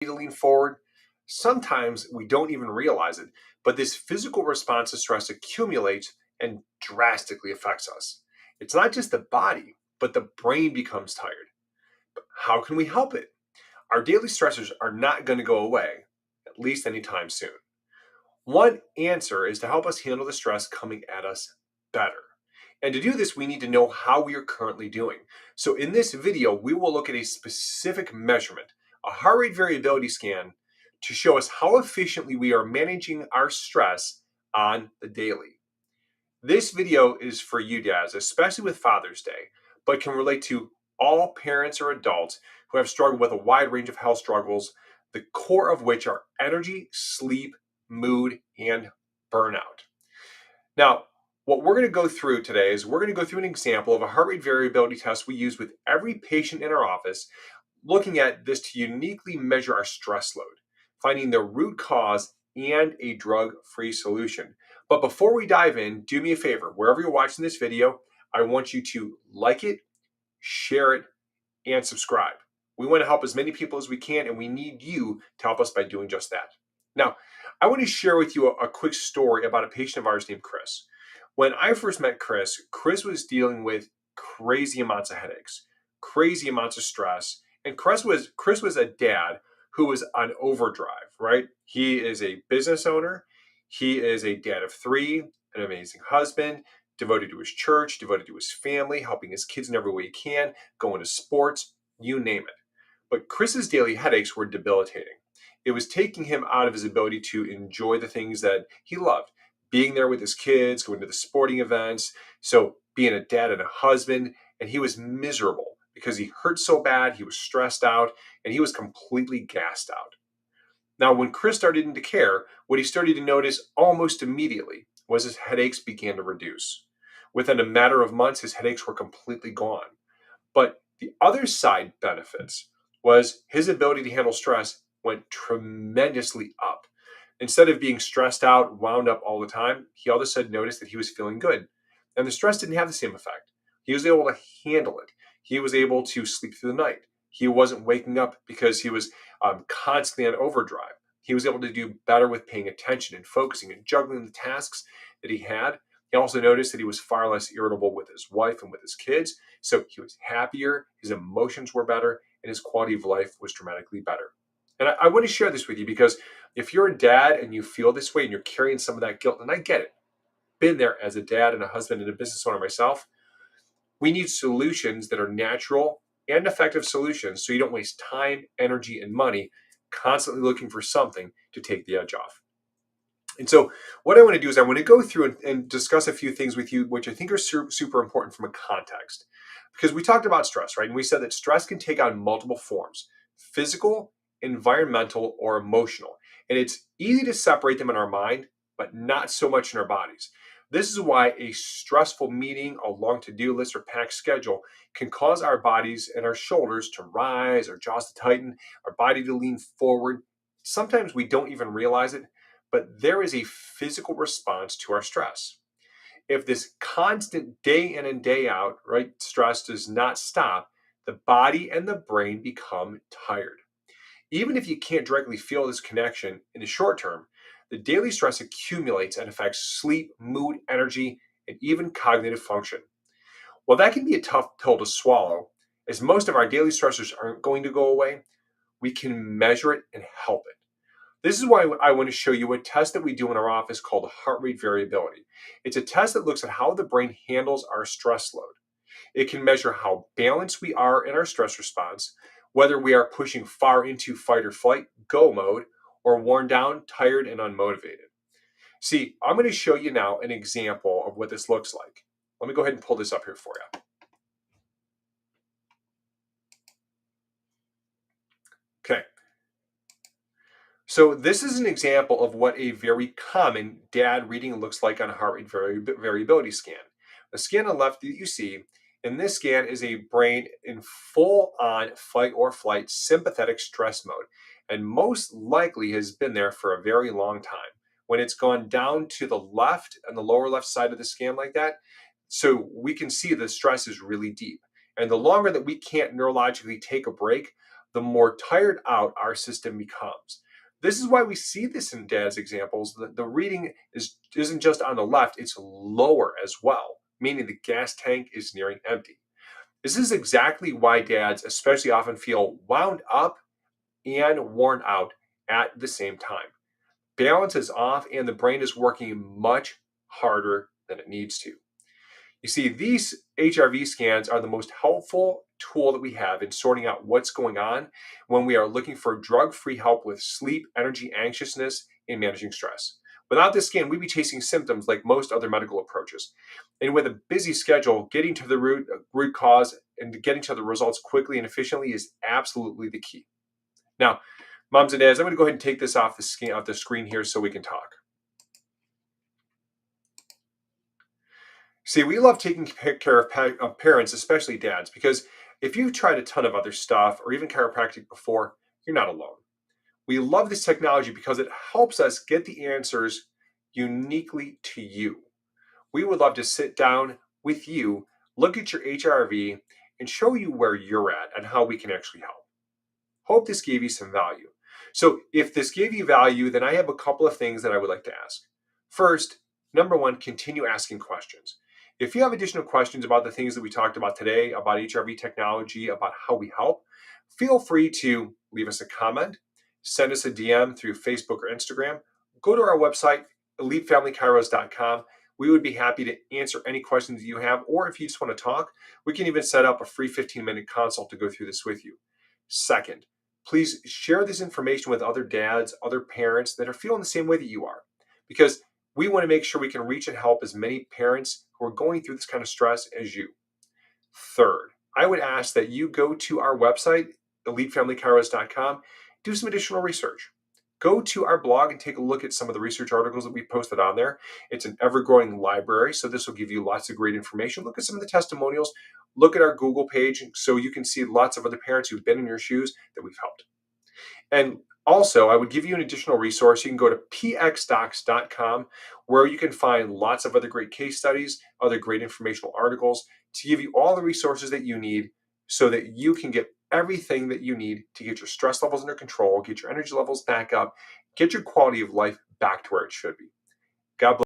to lean forward. Sometimes we don't even realize it, but this physical response to stress accumulates and drastically affects us. It's not just the body, but the brain becomes tired. But how can we help it? Our daily stressors are not going to go away, at least anytime soon. One answer is to help us handle the stress coming at us better. And to do this, we need to know how we are currently doing. So in this video, we will look at a specific measurement, a heart rate variability scan, to show us how efficiently we are managing our stress on the daily. This video is for you dads, especially with Father's Day, but can relate to all parents or adults who have struggled with a wide range of health struggles, the core of which are energy, sleep, mood, and burnout. Now, what we're going to go through today is we're going to go through an example of a heart rate variability test we use with every patient in our office, looking at this to uniquely measure our stress load, finding the root cause and a drug-free solution. But before we dive in, do me a favor. Wherever you're watching this video, I want you to like it, share it, and subscribe. We want to help as many people as we can, and we need you to help us by doing just that. Now, I want to share with you a quick story about a patient of ours named Chris. When I first met Chris, Chris was dealing with crazy amounts of headaches, crazy amounts of stress, and Chris was a dad who was on overdrive, right? He is a business owner. He is a dad of three, an amazing husband, devoted to his church, devoted to his family, helping his kids in every way he can, going to sports, you name it. But Chris's daily headaches were debilitating. It was taking him out of his ability to enjoy the things that he loved, being there with his kids, going to the sporting events, so being a dad and a husband, and he was miserable because he hurt so bad, he was stressed out, and he was completely gassed out. Now, when Chris started into care, what he started to notice almost immediately was his headaches began to reduce. Within a matter of months, his headaches were completely gone. But the other side benefits was his ability to handle stress went tremendously up. Instead of being stressed out, wound up all the time, he all of a sudden noticed that he was feeling good. And the stress didn't have the same effect. He was able to handle it. He was able to sleep through the night. He wasn't waking up because he was constantly on overdrive. He was able to do better with paying attention and focusing and juggling the tasks that he had. He also noticed that he was far less irritable with his wife and with his kids. So he was happier, his emotions were better, and his quality of life was dramatically better. And I want to share this with you because if you're a dad and you feel this way and you're carrying some of that guilt, and I get it, been there as a dad and a husband and a business owner myself, we need solutions that are natural and effective solutions so you don't waste time, energy, and money constantly looking for something to take the edge off. And so what I want to do is I want to go through and discuss a few things with you, which I think are super important from a context. Because we talked about stress, right? And we said that stress can take on multiple forms: physical, environmental, or emotional. And it's easy to separate them in our mind, but not so much in our bodies. This is why a stressful meeting, a long to-do list, or packed schedule can cause our bodies and our shoulders to rise, our jaws to tighten, our body to lean forward. Sometimes we don't even realize it, but there is a physical response to our stress. If this constant day in and day out, right, stress does not stop, the body and the brain become tired. Even if you can't directly feel this connection in the short term, the daily stress accumulates and affects sleep, mood, energy, and even cognitive function. While that can be a tough pill to swallow, as most of our daily stressors aren't going to go away, we can measure it and help it. This is why I want to show you a test that we do in our office called heart rate variability. It's a test that looks at how the brain handles our stress load. It can measure how balanced we are in our stress response, whether we are pushing far into fight or flight, go mode, or worn down, tired, and unmotivated. See, I'm going to show you now an example of what this looks like. Let me go ahead and pull this up here for you. Okay. So this is an example of what a very common dad reading looks like on a heart rate variability scan. The scan on the left that you see in this scan is a brain in full-on fight or flight sympathetic stress mode, and most likely has been there for a very long time. When it's gone down to the left and the lower left side of the scan like that, so we can see the stress is really deep. And the longer that we can't neurologically take a break, the more tired out our system becomes. This is why we see this in dad's examples. The reading isn't just on the left, it's lower as well, meaning the gas tank is nearing empty. This is exactly why dads especially often feel wound up and worn out at the same time. Balance is off and the brain is working much harder than it needs to. You see, these HRV scans are the most helpful tool that we have in sorting out what's going on when we are looking for drug free help with sleep, energy, anxiousness, and managing stress. Without this scan, we'd be chasing symptoms like most other medical approaches. And with a busy schedule, getting to the root cause and getting to the results quickly and efficiently is absolutely the key. Now, moms and dads, I'm going to go ahead and take this off the screen here so we can talk. See, we love taking care of parents, especially dads, because if you've tried a ton of other stuff or even chiropractic before, you're not alone. We love this technology because it helps us get the answers uniquely to you. We would love to sit down with you, look at your HRV, and show you where you're at and how we can actually help. Hope this gave you some value. So, if this gave you value, then I have a couple of things that I would like to ask. First, number one, continue asking questions. If you have additional questions about the things that we talked about today, about HRV technology, about how we help, feel free to leave us a comment, send us a DM through Facebook or Instagram, go to our website, elitefamilychiros.com. We would be happy to answer any questions that you have, or if you just want to talk, we can even set up a free 15-minute consult to go through this with you. Second, please share this information with other dads, other parents that are feeling the same way that you are, because we want to make sure we can reach and help as many parents who are going through this kind of stress as you. Third, I would ask that you go to our website, elitefamilychiros.com, do some additional research. Go to our blog and take a look at some of the research articles that we posted on there. It's an ever-growing library, so this will give you lots of great information. Look at some of the testimonials. Look at our Google page so you can see lots of other parents who've been in your shoes that we've helped. And also, I would give you an additional resource. You can go to pxdocs.com where you can find lots of other great case studies, other great informational articles to give you all the resources that you need so that you can get everything that you need to get your stress levels under control, get your energy levels back up, get your quality of life back to where it should be. God bless.